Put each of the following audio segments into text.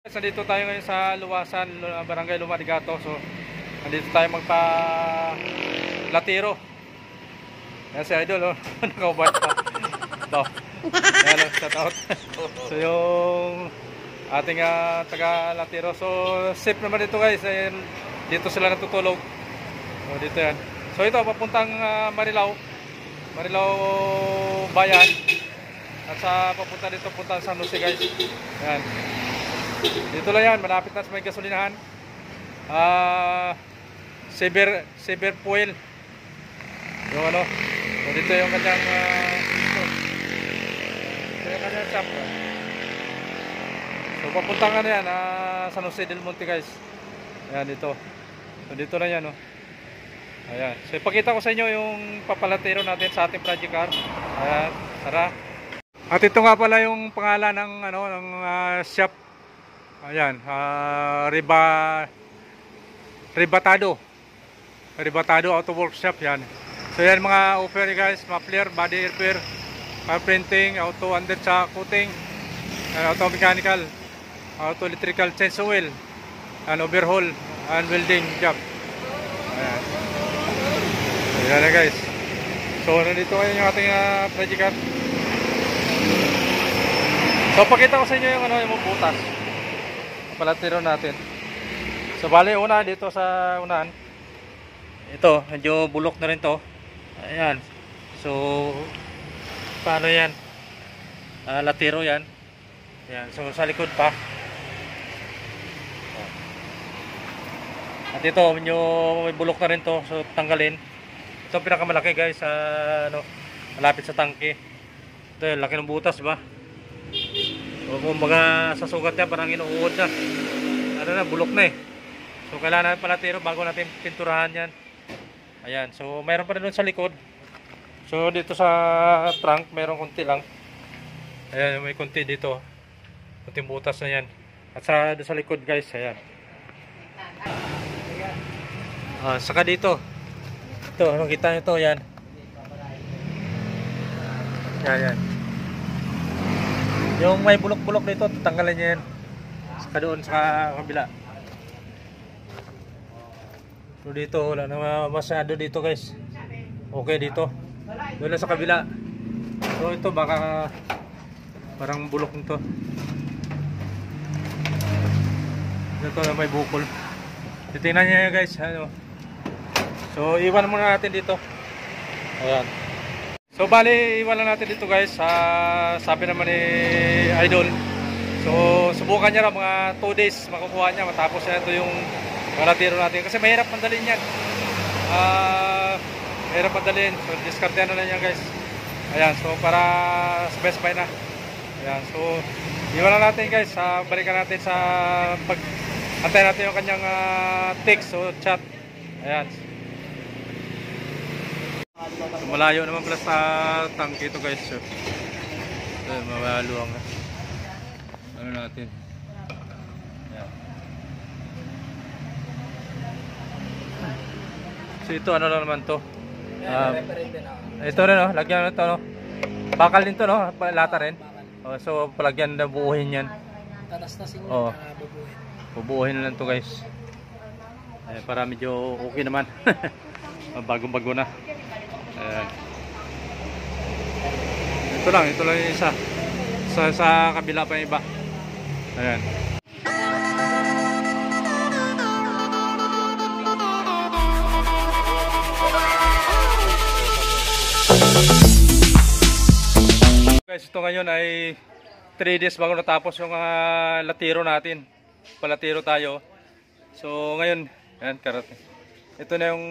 Nandito tayo ngayon sa Luwasan, Barangay Lumadigato. So, nandito tayo magpa-latiro. Yan si Idol, oh. Nakaubad pa. Ito. Yan, oh, shout out. So, yung ating taga-latiro. So, safe naman dito guys. Dito sila natutulog. So, dito yan. So, ito, papuntang Marilao. Marilao Bayan. At sa papunta dito, punta sa San Jose guys. Yan. Dito lang yan, malapit na sa may gasolinahan. Cyber Fuel. Yung ano. So, dito yung kanyang ito yung kanyang shop. So papuntang ano yan, San Jose del Monte guys. Ayan dito. So dito lang yan, oh. Ayan. So ipakita ko sa inyo yung papalatero natin sa ating project car. Ayan, tara. At ito nga pala yung pangalan ng ano ng shop. Ayan, Ribatado Auto Workshop yan. So yan mga offer guys, muffler, body repair, car printing, auto under coating, auto mechanical, auto electrical change oil, and overhaul and welding job. Ayan. Ayan na guys. So nandito ngayon yung ating project car. So pakita ko sa inyo yung ano yung butas. Palatiro natin. So bali una dito sa unahan. Ito, medyo bulok na rin to. Ayan. So paano yan? Latiro yan. Ayan. So sa likod pa. At ito, medyo may bulok na rin to. So tanggalin. Ito pinakamalaki guys, ano, malapit sa tangke. Ito, laki ng butas ba? O kung mga sa sugat niya parang inuuod na. Ano na, bulok na eh. So kailangan natin palatiro bago natin pinturahan yan. Ayan, so mayroon pa rin doon sa likod. So dito sa trunk mayroon konti lang. Ayan, may konti dito. Konting butas na yan. At doon sa likod guys, ayan. Saka dito. Ito, anong kita nyo to, yan. Yan. Yung may bulok-bulok dito, tatanggalin nyo yan. Saka doon sa kabila. So dito, wala na masyado dito guys. Okay dito. Doon lang sa kabila. So ito baka parang bulok nito. Ito na may bukol. Titingnan nyo guys. Ano. So iwan muna natin dito. Ayan. So bali iwan lang natin dito guys. Sabi naman ni Idol. So subukan niya lang mga 2 days makukuha niya matapos na ito yung palatiro natin. Kasi mahirap mandalin yan. Mahirap mandalin. So discard na lang yan guys. Ayan. So para sabay-sabay na. Ayan. So iwan lang natin guys. Balikan natin sa antay natin yung kanyang text o chat. Ayan. So, malayo naman pala sa tangke ito guys. So, mawaluang ano natin. Ayan. So ito ano lang naman to. Ito rin oh, lagyan na ito no. Bakal din to no, lata rin. So palagyan na buuhin yan. Tatastasin mo bubuuhin na lang to guys. Para medyo okay naman. Bagong-bago na. Ayan. Ito lang yung isa. Sa kabila pa yung iba. Ayan. Guys, ito ngayon ay 3 days bago natapos yung latiro natin. Palatiro tayo. So ngayon, ayan, karating. Ito na yung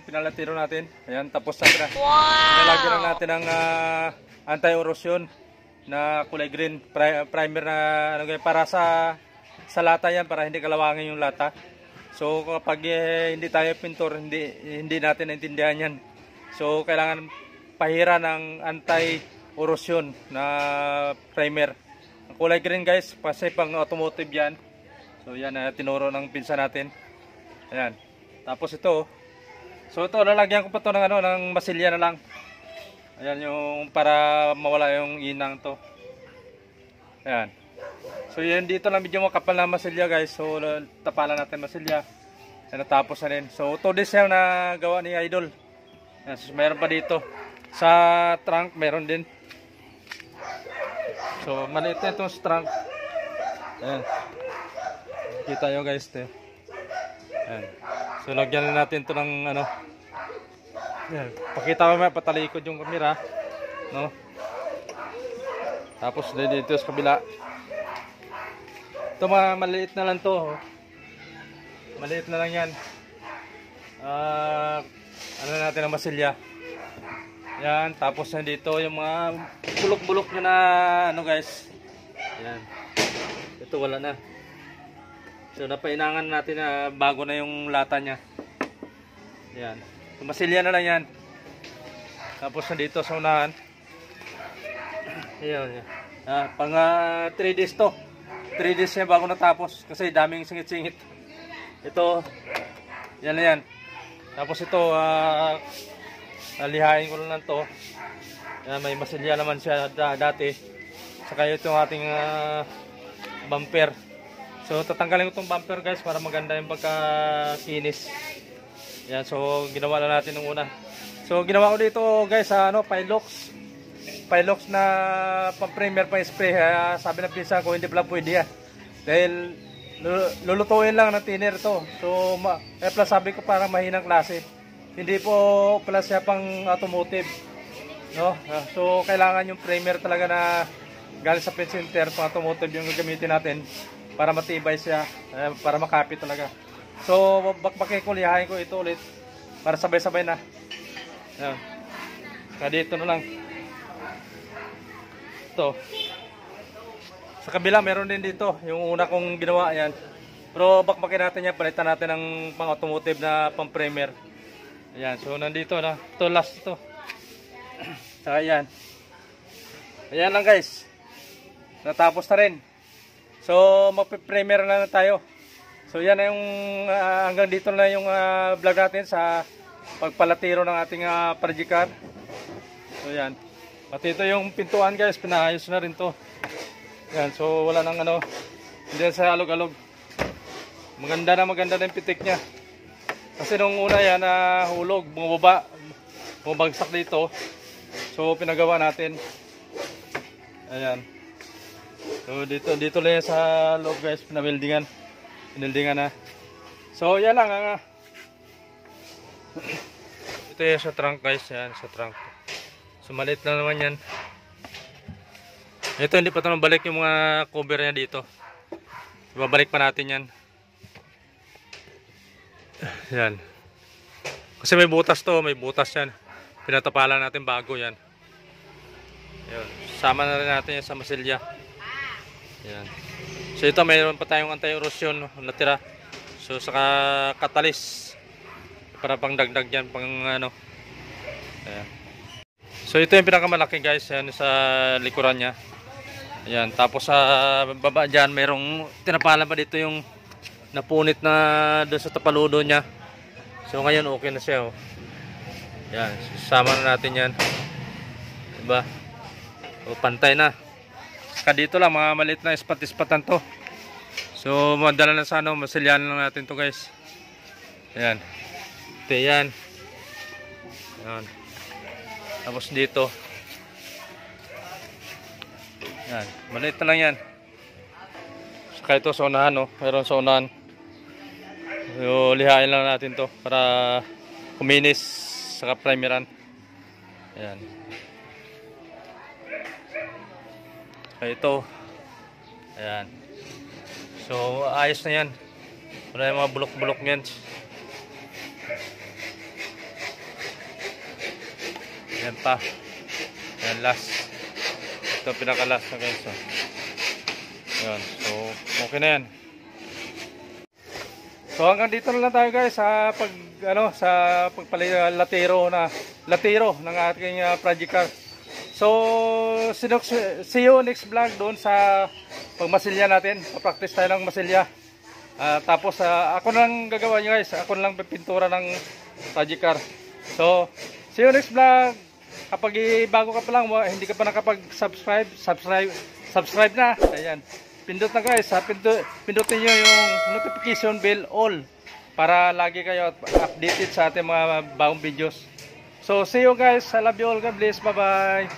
pinalatiro natin. Ayan, tapos na na. Wow! Nalagyan lang natin ng anti-erosion na kulay green. Primer na ano, para sa lata yan, para hindi kalawangin yung lata. So kapag hindi tayo pintor, hindi natin naintindihan yan. So kailangan pahira ng anti-erosion na primer. Ang kulay green guys, kasi pang automotive yan. So yan, tinuro ng pinsa natin. Ayan. Tapos ito. So ito, lalagyan ko pa ito ng, ng masilya na lang. Ayan yung para mawala yung inang to. Ayan. So yan, dito lang medyo makapal na masilya guys. So tapalan natin masilya. Yan, natapos na rin. So 2 days yan na gawa ni Idol. Yan, so mayroon pa dito. Sa trunk meron din. So maliit na itong trunk. Ayan. Kita nyo guys. Ayan. So lagyan na natin ito ng ano. Ayan. Pakita ko may patalikod yung camera. No? Tapos dito sa kabila. Ito maliit na lang to. Maliit na lang yan. Ano natin ang masilya. Yan. Tapos na dito yung mga bulok-bulok na ano guys. Yan. Ito wala na. So napainangan natin na bago na yung lata niya. Yan. So, masilya na lang yan. Tapos na dito sa unahan. Ayan. Pang 3 days to. 3 days niya bago natapos. Kasi daming singit-singit. Ito. Yan na yan. Tapos ito. Lihain ko lang to. Yan, may masilya naman siya dati. Saka ito yung ating bumper. So tatanggalin ko itong bumper guys para maganda yung pagkakinis. Yan, so ginawa na natin nung una. So ginawa ko dito guys Pilox na pang-primer pang-spray. Sabi ng pinsan ko hindi pala pwede yan. Dahil lulutuin lang ng thinner to. So plus sabi ko parang mahinang klase. Hindi po pala siya pang automotive. No? So kailangan yung primer talaga na galing sa pin center pang automotive yung gagamitin natin para matibay siya, para makapit talaga. So bakbakin ko, lihain ko ito ulit para sabay-sabay na. Ayan. Kaya dito na lang. Ito. Sa kabila meron din dito yung una kong ginawa yan. Pero bakbakin natin yan, palitan natin ng pang automotive na pang primer. Ayan, so nandito na. Ito last ito. Saka yan. Ayan lang guys. Natapos na rin. So magpe-primer na tayo. So yan na yung hanggang dito na yung vlog natin sa pagpalatiro ng ating Prodicar. So yan. Pati ito yung pintuan guys, pinaayos na rin to. Yan, so wala nang ano, hindi sa alog-alog. Maganda na yung pitik niya. Kasi nung una yan hulog, bumabagsak dito. So pinagawa natin. Ayan. So dito lang yan sa loob guys, pinabildingan na. So yan lang. Ito yan sa trunk guys, yan sa trunk. So maliit lang naman yan. Ito hindi pa ito nabalik yung mga cover niya dito. Ibabalik pa natin yan. Yan. Kasi may butas to, may butas yan. Pinatapalan natin bago yan. Yan. Sama na rin natin yan sa masilya. Yan. So ito mayroon pa tayong anti-erosion natira. So saka katalis para pang dagdag yan, pang ano. Ayan. So ito yung pinakamalaki guys, yan sa likuran niya. Ayan, tapos sa baba dyan mayroong tinapalan pa dito yung napunit na doon sa tapaludo niya. So ngayon okay na siya. Oh. Yan, sama na natin yan. Diba? O, pantay na. Saka dito lang, mga maliit na ispat-ispatan to. So madala na sa ano, masilyan lang natin to guys. Ayan. Ito yan. Ayan. Tapos dito. Yan, maliit na lang yan. Saka ito sa unahan, no? Meron sa unahan. So, lihain lang natin to para kuminis saka primeran. Ayan. Saka ito. Ayan. So, ayos na yan. Wala yung mga bulok-bulok yan. Ayan pa. Ayan, last. Ito pinaka-last na guys. Ayan. So, okay na yan. So, hanggang dito na lang tayo guys sa pagpalatiro ng ating Prodicar. So, see you next vlog doon sa pagmasilya natin. Pa-practice tayo ng masilya. Tapos, ako lang gagawa nyo guys. Ako lang pipintura ng Prodicar. So, see you next vlog. Kapag bago ka pa lang, hindi ka pa nakapag-subscribe, subscribe na. Ayan. pindot na guys, ha? Pindutin nyo yung notification bell all para lagi kayo updated sa ating mga bagong videos. So see you guys, I love you all, God bless, bye bye.